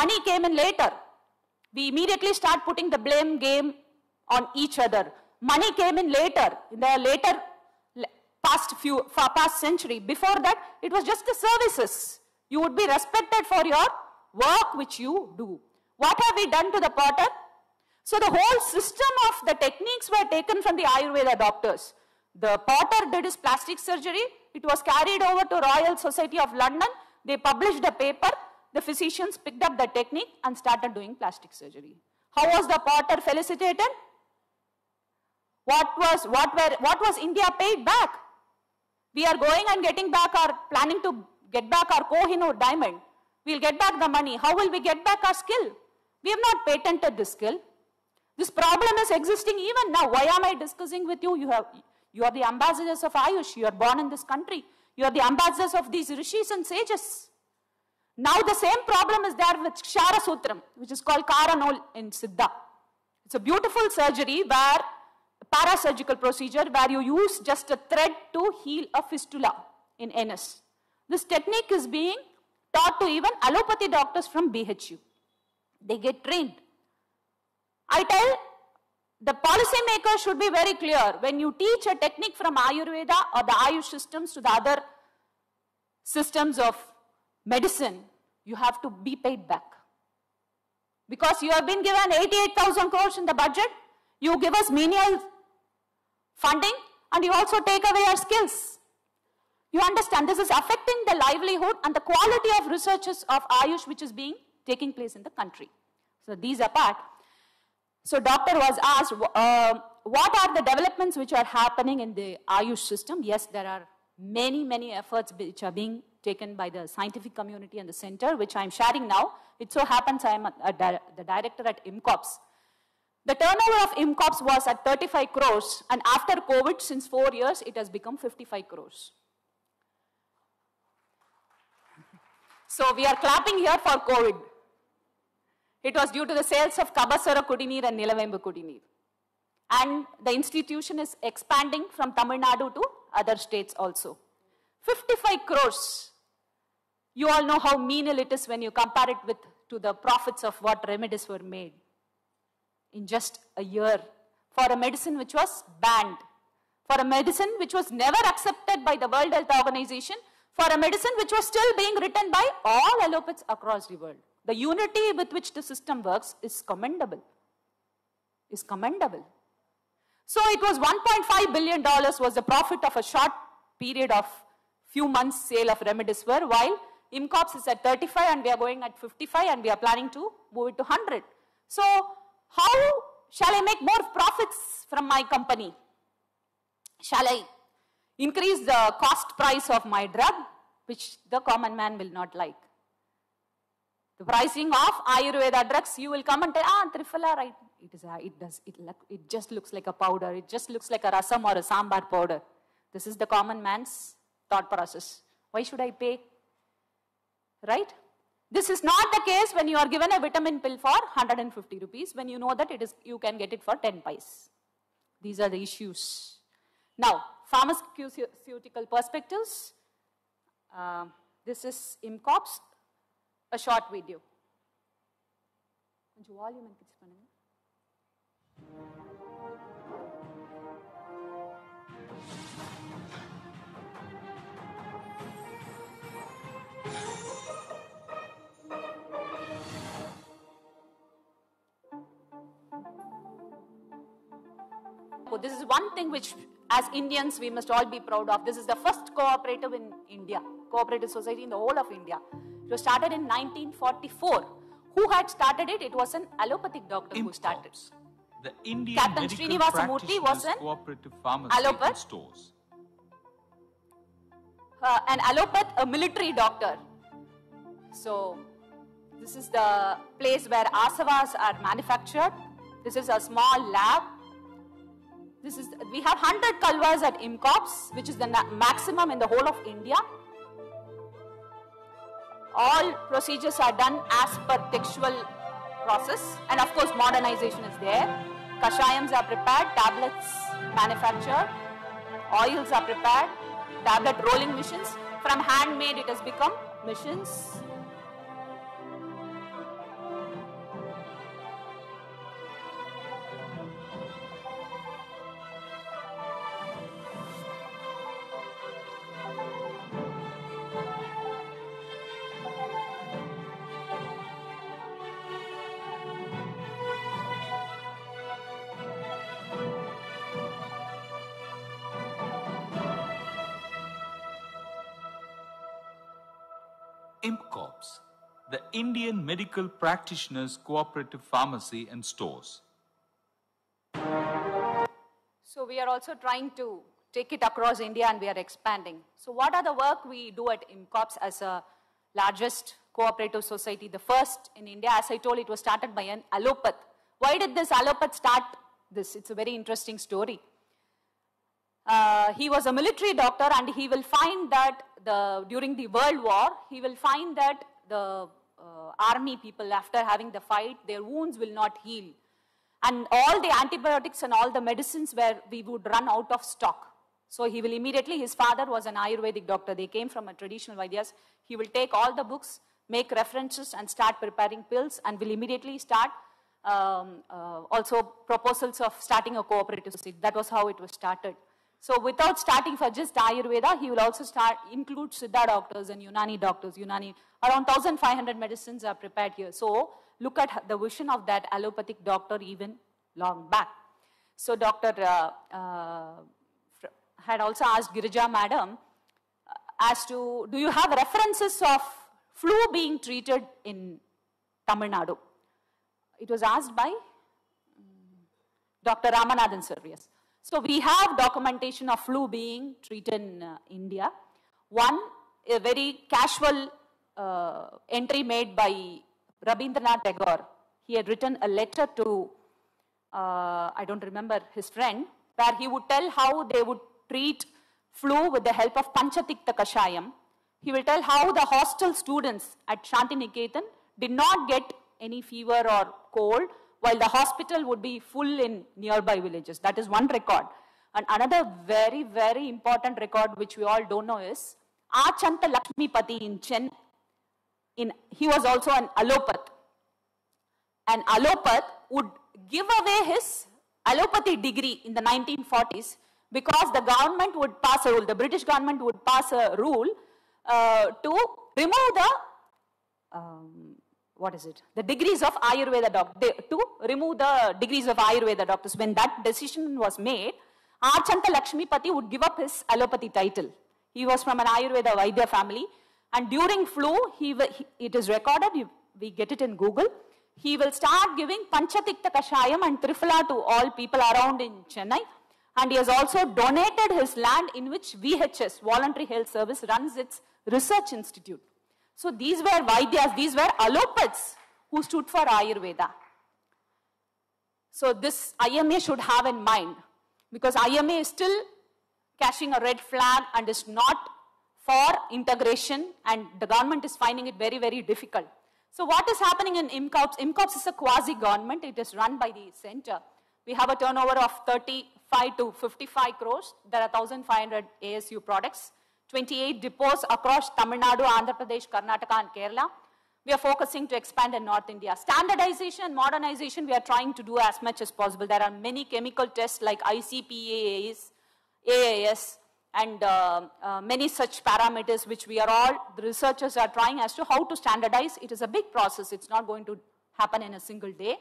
Money came in later. We immediately start putting the blame game on each other. Money came in later, in the later past century. Before that, it was just the services. You would be respected for your work which you do. What have we done to the potter? So the whole system of the techniques were taken from the Ayurveda doctors. The potter did his plastic surgery. It was carried over to Royal Society of London. They published a paper. The physicians picked up the technique and started doing plastic surgery. How was the potter felicitated? What was India paid back? We are going and planning to get back our Kohinoor diamond. We'll get back the money. How will we get back our skill? We have not patented this skill. This problem is existing even now. Why am I discussing with you? You are the ambassadors of Ayush. You are born in this country. You are the ambassadors of these rishis and sages. Now the same problem is there with Kshara Sutram, which is called Karanol in Siddha. It's a beautiful surgery where parasurgical procedure where you use just a thread to heal a fistula in anus. This technique is being taught to even allopathy doctors from BHU. They get trained. I tell the policymakers should be very clear. When you teach a technique from Ayurveda or the Ayush systems to the other systems of medicine, you have to be paid back. Because you have been given 88,000 crores in the budget, you give us menial funding and you also take away our skills. You understand this is affecting the livelihood and the quality of researches of Ayush which is taking place in the country. So these apart. So doctor was asked, what are the developments which are happening in the Ayush system? Yes, there are many efforts which are being taken by the scientific community and the center, which I am sharing now. It so happens I am the director at IMCOPS. The turnover of IMCOPS was at 35 crores and after COVID, since 4 years, it has become 55 crores. So we are clapping here for COVID. It was due to the sales of Kabasara Kudineer and Nilavembu Kudineer. And the institution is expanding from Tamil Nadu to other states also. 55 crores. You all know how menial it is when you compare it to the profits of what remedies were made in just a year for a medicine which was banned, for a medicine which was never accepted by the World Health Organization, for a medicine which was still being written by all allopathics across the world. The unity with which the system works is commendable. So it was $1.5 billion was the profit of a short period of few months sale of remdesivir, while IMCOPS is at 35 and we are going at 55 and we are planning to move it to 100. So how shall I make more profits from my company? Shall I increase the cost price of my drug, which the common man will not like? The pricing of Ayurveda drugs, you will come and tell, Triphala, right? It just looks like a powder. It just looks like a rasam or a sambar powder. This is the common man's thought process. Why should I pay? Right? This is not the case when you are given a vitamin pill for 150 rupees, when you know that you can get it for 10 pies. These are the issues. Now, pharmaceutical perspectives. This is IMCOPS. A short video. Volume increase பண்ணுங்க. This is one thing which as Indians we must all be proud of. This is the first cooperative in India, cooperative society in the whole of India. It was started in 1944. Who had started it? It was an allopathic doctor who started. The Indian Captain Srinivasa Murthy was an cooperative pharmaceutical stores. An allopath, a military doctor. So this is the place where asavas are manufactured. This is a small lab. We have 100 kalvas at IMCOPS, which is the maximum in the whole of India. All procedures are done as per textual process, and of course modernization is there. Kashayams are prepared, tablets manufactured, oils are prepared, tablet rolling machines. From handmade it has become machines. IMCOPS, the Indian Medical Practitioners Cooperative Pharmacy and Stores. So we are also trying to take it across India and we are expanding. So what are the work we do at IMCOPS as a largest cooperative society, the first in India? As I told, it was started by an allopath. Why did this allopath start this? It's a very interesting story. He was a military doctor and he will find that during the World War, he will find that the army people, after having the fight, their wounds will not heal. And all the antibiotics and all the medicines we would run out of stock. So he will immediately, his father was an Ayurvedic doctor. They came from a traditional Vaidyas. He will take all the books, make references and start preparing pills and will immediately start also proposals of starting a cooperative society. That was how it was started. So without starting for just Ayurveda, he will also include Siddha doctors and Unani doctors. Unani, around 1,500 medicines are prepared here. So look at the vision of that allopathic doctor even long back. So Dr. had also asked Girija madam as to, do you have references of flu being treated in Tamil Nadu? It was asked by Dr. Ramanathan sir, yes. So we have documentation of flu being treated in India. One, a very casual entry made by Rabindranath Tagore. He had written a letter to, I don't remember his friend, where he would tell how they would treat flu with the help of Panchatikta Kashayam. He will tell how the hostel students at Shantiniketan did not get any fever or cold, while the hospital would be full in nearby villages. That is one record. And another very, very important record which we all don't know is Achanta Lakshmipati in Chen. He was also an allopath. An allopath would give away his allopathy degree in the 1940s because the government would pass a rule, the British government would pass a rule to remove the degrees of Ayurveda doctors, to remove the degrees of Ayurveda doctors. When that decision was made, Achanta Lakshmipati would give up his allopathy title. He was from an Ayurveda Vaidya family, and during flu, it is recorded, we get it in Google, he will start giving Panchatikta Kashayam and Triphala to all people around in Chennai, and he has also donated his land in which VHS, Voluntary Health Service, runs its research institute. So these were Vaidyas, these were allopaths who stood for Ayurveda. So this IMA should have in mind, because IMA is still catching a red flag and is not for integration, and the government is finding it very, very difficult. So what is happening in IMCOPS? IMCOPS is a quasi-government. It is run by the center. We have a turnover of 35 to 55 crores. There are 1,500 ASU products. 28 depots across Tamil Nadu, Andhra Pradesh, Karnataka and Kerala. We are focusing to expand in North India. Standardization and modernization we are trying to do as much as possible. There are many chemical tests like ICP-AAS, AAS and many such parameters which we are all, the researchers are trying as to how to standardize. It is a big process. It's not going to happen in a single day.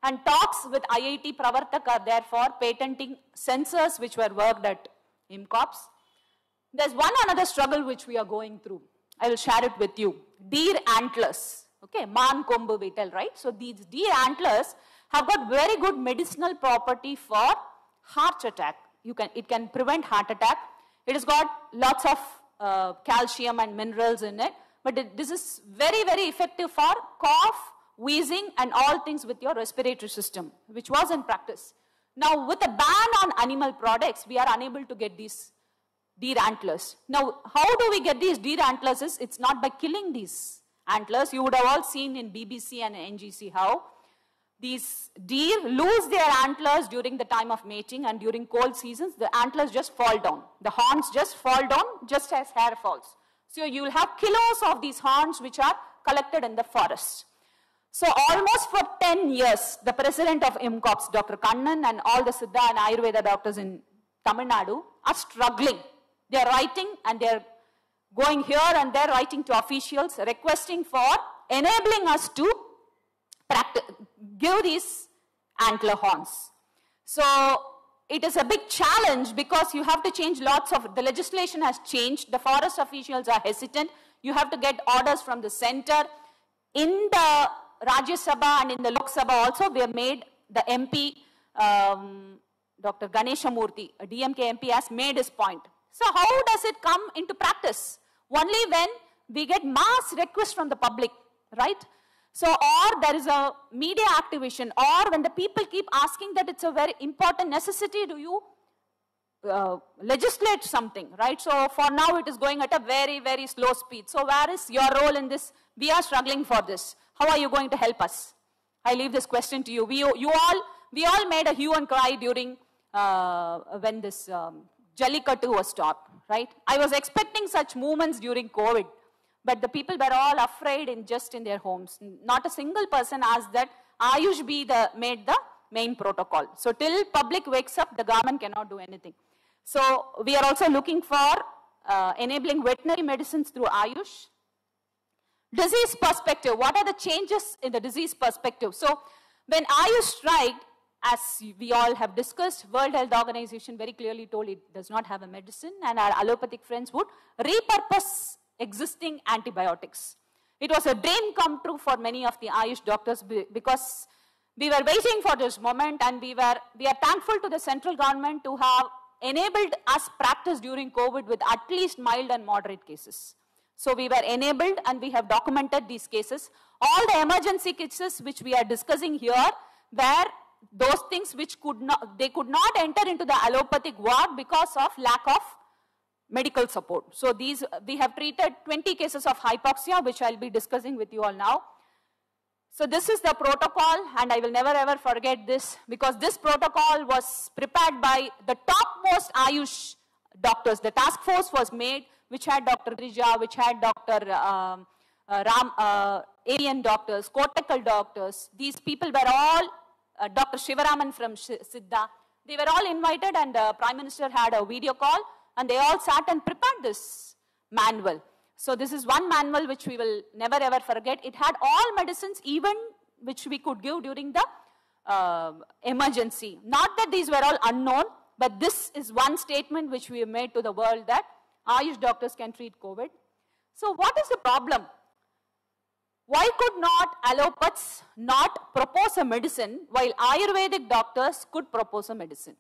And talks with IIT Pravartak are there for patenting sensors which were worked at IMCOPS. There's one another struggle which we are going through. I will share it with you. Deer antlers. Okay, man kombu we tell, right? So these deer antlers have got very good medicinal property for heart attack. It can prevent heart attack. It has got lots of calcium and minerals in it. But this is very, very effective for cough, wheezing and all things with your respiratory system, which was in practice. Now with a ban on animal products, we are unable to get these deer antlers. Now, how do we get these deer antlers? It's not by killing these antlers. You would have all seen in BBC and NGC how these deer lose their antlers during the time of mating, and during cold seasons, the antlers just fall down. The horns just fall down just as hair falls. So you will have kilos of these horns which are collected in the forest. So almost for 10 years, the president of IMCOPS, Dr. Kannan, and all the Siddha and Ayurveda doctors in Tamil Nadu are struggling. They are writing and they are going here and there, writing to officials, requesting for enabling us to give these antler horns. So it is a big challenge because you have to change lots of, the legislation has changed, the forest officials are hesitant, you have to get orders from the center. In the Rajya Sabha and in the Lok Sabha also, we have made the MP, Dr. Ganesha Murthy, a DMK MP, has made his point. So how does it come into practice? Only when we get mass requests from the public, right? So, or there is a media activation, or when the people keep asking that it's a very important necessity, do you legislate something, right? So for now it is going at a very, very slow speed. So where is your role in this? We are struggling for this. How are you going to help us? I leave this question to you. We all made a hue and cry during when this Jallikattu was stopped, right? I was expecting such movements during COVID, but the people were all afraid just in their homes. Not a single person asked that Ayush be made the main protocol. So till public wakes up, the government cannot do anything. So we are also looking for enabling veterinary medicines through Ayush. Disease perspective, what are the changes in the disease perspective? So when Ayush striked, as we all have discussed, World Health Organization very clearly told it does not have a medicine, and our allopathic friends would repurpose existing antibiotics. It was a dream come true for many of the Ayush doctors because we were waiting for this moment, and we are thankful to the central government to have enabled us practice during COVID with at least mild and moderate cases. So we were enabled and we have documented these cases. All the emergency cases which we are discussing here were those things which they could not enter into the allopathic ward because of lack of medical support. So these, we have treated 20 cases of hypoxia, which I'll be discussing with you all now. So this is the protocol, and I will never ever forget this, because this protocol was prepared by the topmost Ayush doctors. The task force was made, which had Dr. Grija, which had Dr. Avian doctors, cortical doctors. These people were all, Dr. Shivaraman from Siddha. They were all invited, and the Prime Minister had a video call, and they all sat and prepared this manual. So this is one manual which we will never ever forget. It had all medicines, even which we could give during the emergency. Not that these were all unknown, but this is one statement which we have made to the world, that Ayush doctors can treat COVID. So what is the problem? Why could not allopaths not propose a medicine while Ayurvedic doctors could propose a medicine?